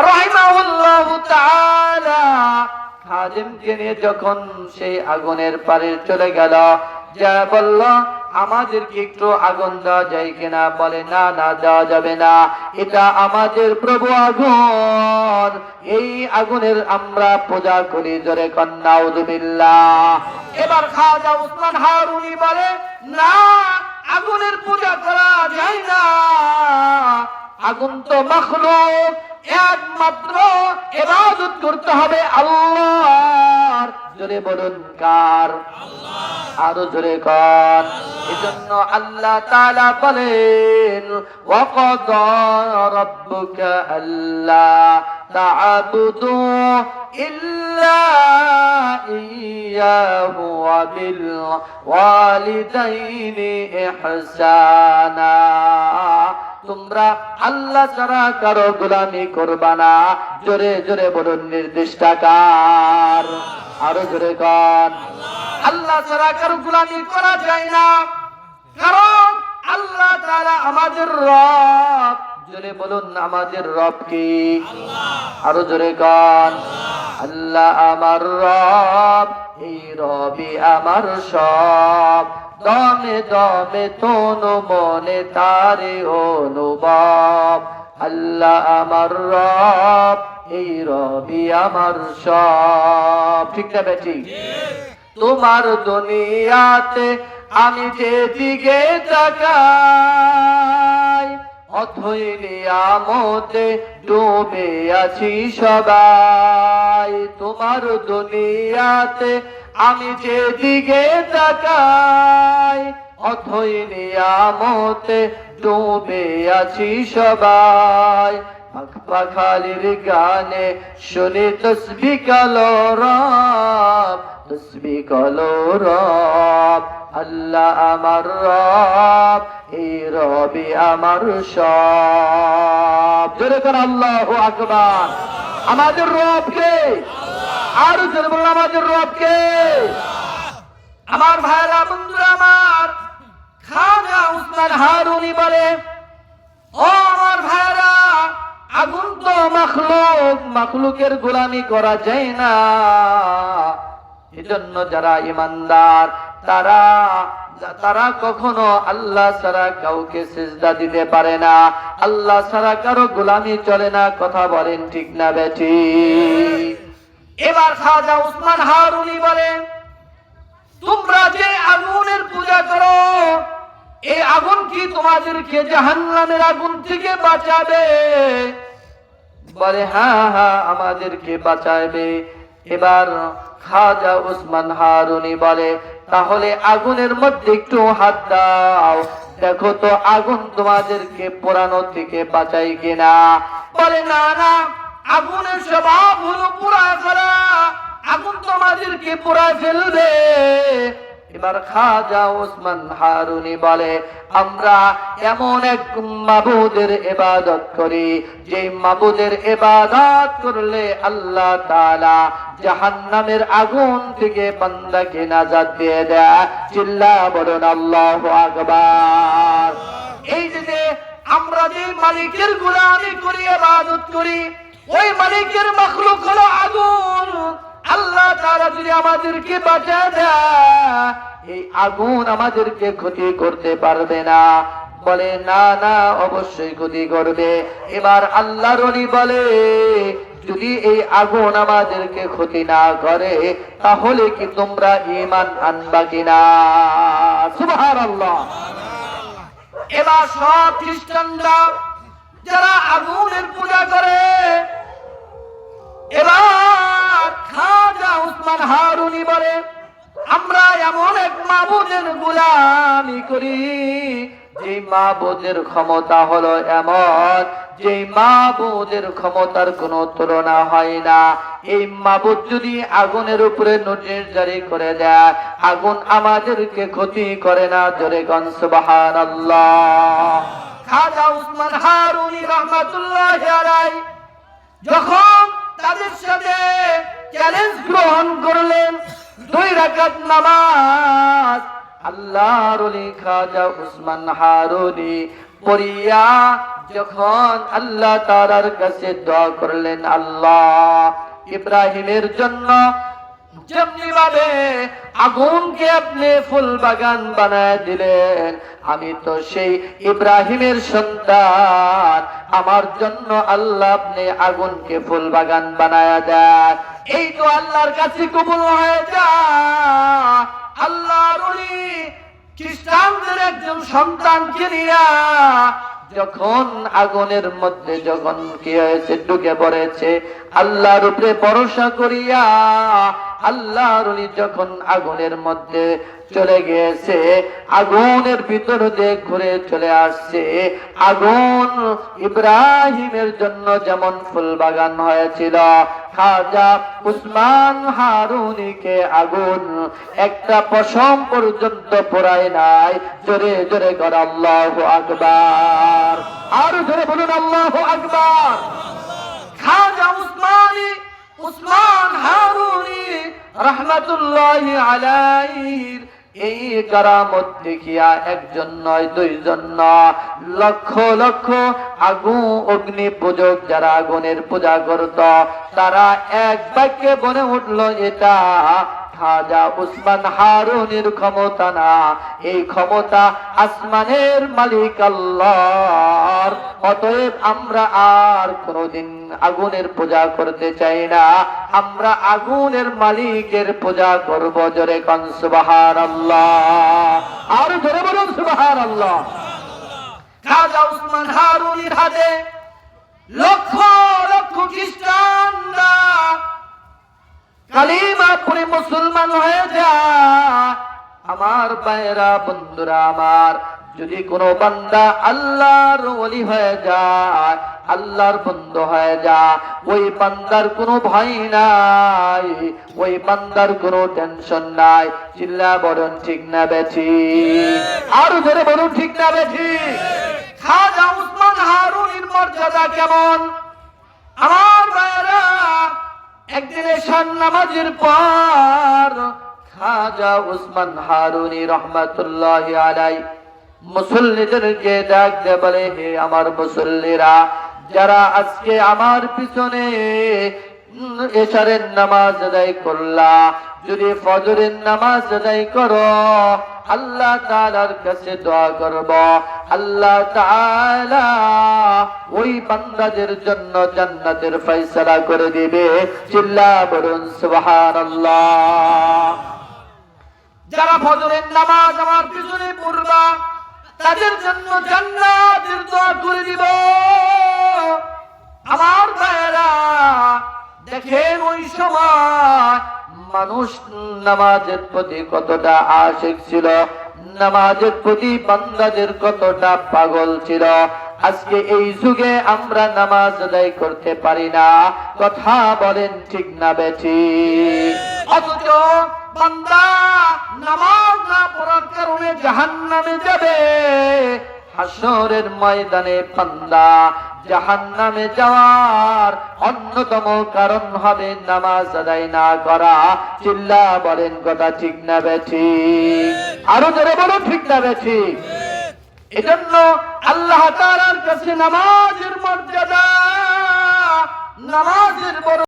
রাহিমাহুল্লাহু তাআলা খাদেমকে নিয়ে যখন সেই আগুনের পারে চলে গেল, যা বলল আমাদেরকে একটু আগুন দেওয়া যায় কিনা? বলে না, না দেওয়া যাবে না, এটা আমাদের প্রভু আগুন, এই আগুনের আমরা পূজা করি। জোরে কন নাউযুবিল্লাহ। এবার খাজা উসমান হারুনি বলে না, আগুনের পূজা করা যায় না, আগুন তো মাখলুক, একমাত্র ইবাদত করতে হবে আল্লাহর। জোরে বলুন কার? আরো জোরে কর। এজন্য আল্লাহ তাআলা বলেন ওয়াকাদা রাব্বুকা আল্লা তা'বুদু ইল্লা ইয়্যাহু ওয়া বিল ওয়ালিদাইনি ইহসানা। তোমরা আল্লাহ ছাড়া কারো গোলামি করবা না। জোরে জোরে বলুন নির্দিষ্টকার। আরো জোরে কর। আল্লাহ ছাড়া কারো গোলামি করা যায় না, কারণ আল্লাহ তাআলা আমাদের রব। জোরে বলুন আমাদের রব কি? আরো জোরে কর। আল্লাহ আমার রব, এই রবি আমার সব, দমে দমে তনু মনে তারে অনুভব। আল্লাহ আমার রব, এই রবি আমার সব। ঠিক না বেটি? তোমার দুনিয়াতে আমি যেদিকে তাকাই, অথই নিয়ামতে ডুবে আছি সবাই। তোমার দুনিয়াতে আমি যেদিকে তাকাই, অথই নিয়ামতে ডুবে আছি সবাই। পাখালির গানে শুনে তসবিহ কালো রব, তসবিহ কালো রব। আল্লাহ আমার রব, এই রবি আমার সব। জোরে করে আল্লাহু আকবার। আমাদের রব কে? আর জোরে বলুন আমাদের রব কে? আমার ভাইরা বন্ধুরা আমার, খাজা উসমান হারুনি বলে ও আমার ভাইরা, আগুন তো মাখলুক, মাখলুকের গোলামি করা যায় না। এজন্য যারা ঈমানদার তারা কখনো আল্লাহ ছাড়া কাউকে সিজদা দিতে পারে না, আল্লাহ ছাড়া কারো গোলামি চলে না। কথা বলেন ঠিক না বেটি? এবার খাজা উসমান হারুনি বলেন তোমরা যে আগুনের পূজা করো, এই আগুন কি তোমাদেরকে জাহান্নামের আগুন থেকে বাঁচাবে? বলে হ্যাঁ হ্যাঁ, আমাদেরকে বাঁচাবে। এবার খাজা উসমান হারুনি বলে তাহলে আগুনের মধ্যে একটু হাত দাও, দেখো তো আগুন তোমাদেরকে পোড়ানো থেকে বাঁচাই কিনা। বলে না না, আগুনের স্বভাব হলো পোড়া ফেলা, আগুন তোমাদেরকে পোড়ায় ফেলবে। এবার খাজা উসমান হারুনি বলে আমরা এমন এক মাবুদের ইবাদত করি, যে মাবুদের ইবাদত করলে আল্লাহ তাআলা জাহান্নামের আগুন থেকে বান্দাকে নাজাত দিয়ে দেয়। চিল্লা বলুন আল্লাহু আকবার। এই যে আমরা যে মালিকের গোলামি করি, ইবাদত করি, ওই মালিকের মাখলুক হলো আগুন। আল্লাহ তাআলা যদি আমাদেরকে বাঁচায় দেয়, এই আগুন আমাদেরকে ক্ষতি করতে পারবে না। বলে না না, অবশ্যই ক্ষতি করবে। এবার আল্লাহর ওলি বলে যদি এই আগুন আমাদেরকে ক্ষতি না করে, তাহলে কি তোমরা ঈমান আনবা কিনা? সুবহানাল্লাহ। এবার সব খ্রিস্টানরা যারা আগুনের পূজা করে, এবার খাজা উসমান হারুনি বলে আমরা এমন এক মাবুদের গোলামি করি, যে মাবুদের ক্ষমতা হলো এমন, যে মাবুদের ক্ষমতার কোনো তুলনা হয় না। এই মাবুদ যদি আগুনের উপরে নোটিশ জারি করে দেয়, আগুন আমাদেরকে ক্ষতি করে না। জোরে কোন সুবহানাল্লাহ। খাজা উসমান হারুনি রাহমাতুল্লাহি আলাইহি যখন তাদের সাথে চ্যালেঞ্জ গ্রহণ করলেন, 2 রাকাত নামাজ আল্লাহর ওলি খাজা উসমান হারুনি পড়িয়া যখন আল্লাহ তাআলার কাছে দোয়া করলেন, আল্লাহ ইব্রাহিমের জন্য যেমনি ভাবে আগুনকে আপনি ফুল বাগান বানায় দিলেন, আমি তো সেই ইব্রাহিমের সন্তান, আমার জন্য আল্লাহ আপনি আগুনকে ফুল বাগান বানায় দেন। এই তো আল্লাহর কাছে কবুল হয়ে যায়। আল্লাহর ওলি খ্রিস্টানদের একজন সন্তানকে নিয়ে যখন আগুনের মধ্যে যখন কি হয়েছে, ঢুকে পড়েছে, আল্লাহর উপরে ভরসা করিয়া আল্লাহর ওলি যখন আগুনের মধ্যে চলে গিয়েছে, আগুনের ভিতর দিয়ে ঘুরে চলে আসছে। আগুন ইব্রাহিমের জন্য যেমন ফুল বাগান হয়েছিল, খাজা উসমান হারুনিকে আগুন একটা পশম পর্যন্ত পোড়ায় নাই। জোরে জোরে কর আল্লাহু আকবার, আরো জোরে বলুন আল্লাহু আকবার। খাজা উসমান হারুনি রাহমাতুল্লাহি আলাইহির এই কারামত দেখিয়া একজন নয়, দুইজন নয়, লক্ষ লক্ষ অগ্নি পূজক যারা আগুনের পূজা করত, তারা এক বাক্যে বলে উঠল, এটা খাজা উসমান হারুনির ক্ষমতা না, এই ক্ষমতা আসমানের মালিক আল্লাহর। অতএব আমরা আর কোনদিন আগুনের পূজা করতে চাই না, আমরা আগুনের মালিকের পূজা করব। জোরে কোন সুবহানাল্লাহ, আর জোরে বলুন সুবহানাল্লাহ। খাজা উসমান হারুনির হাতে লক্ষ লক্ষ খ্রিস্টানরা কালিমা পড়ে মুসলমান হয়ে যায়। আমার ভাইরা, বন্ধুরা আমার, যদি কোনো বান্দা আল্লাহর ওলি হয়ে যায়, আল্লাহর বন্ধু হয়ে যায়, ওই বান্দার কোনো ভয় নাই, ওই বান্দার কোনো টেনশন নাই। চিল্লা বলুন ঠিক না বেঠিক, আরো জোরে বলুন ঠিক না বেঠিক। খাজা উসমান হারুনির মর্যাদা কেমন আমার ভাইরা, একদিন এশার নামাজের পর খাজা উসমান হারুনি রহমাতুল্লাহি আলাইহি মুসল্লিদেরকে ডাক দিয়ে বলে, হে আমার মুসল্লিরা, যারা আজকে আমার পিছনে এশারের নামাজ আদায় করলা, যদি ফজরের নামাজ আদায় করো, আল্লাহ তাআলার কাছে দোয়া করব, আল্লাহ তাআলা ওই বান্দাদের জন্য জান্নাতের ফয়সালা করে দিবে। চিল্লা বলুন সুবহানাল্লাহ। যারা ফজরের নামাজ আমার পিছনে পড়বা, তাদের জন্য জান্নাতের দোয়া করে দিব। আমার ভাইরা দেখেন, ওই সময় মানুষ নামাজের প্রতি কতটা আশিক ছিল, নামাজের প্রতি বান্দাদের কতটা পাগল ছিল। আজকে এই যুগে আমরা নামাজ আদায় করতে পারি না, কথা বলেন ঠিক না বেঠিক। অথচ বান্দা নামাজ না পড়ার কারণে জাহান্নামে যাবে। হাসরের ময়দানে বান্দা জাহান্নামে যাওয়ার অন্যতম কারণ হবে নামাজ আদায় না করা। চিল্লা বলেন কথা ঠিক না বেঠিক, আরো জোরে বলুন ঠিক না বেঠিক। এজন্য আল্লাহ তাআলার কাছে নামাজের মর্যাদা, নামাজের বড়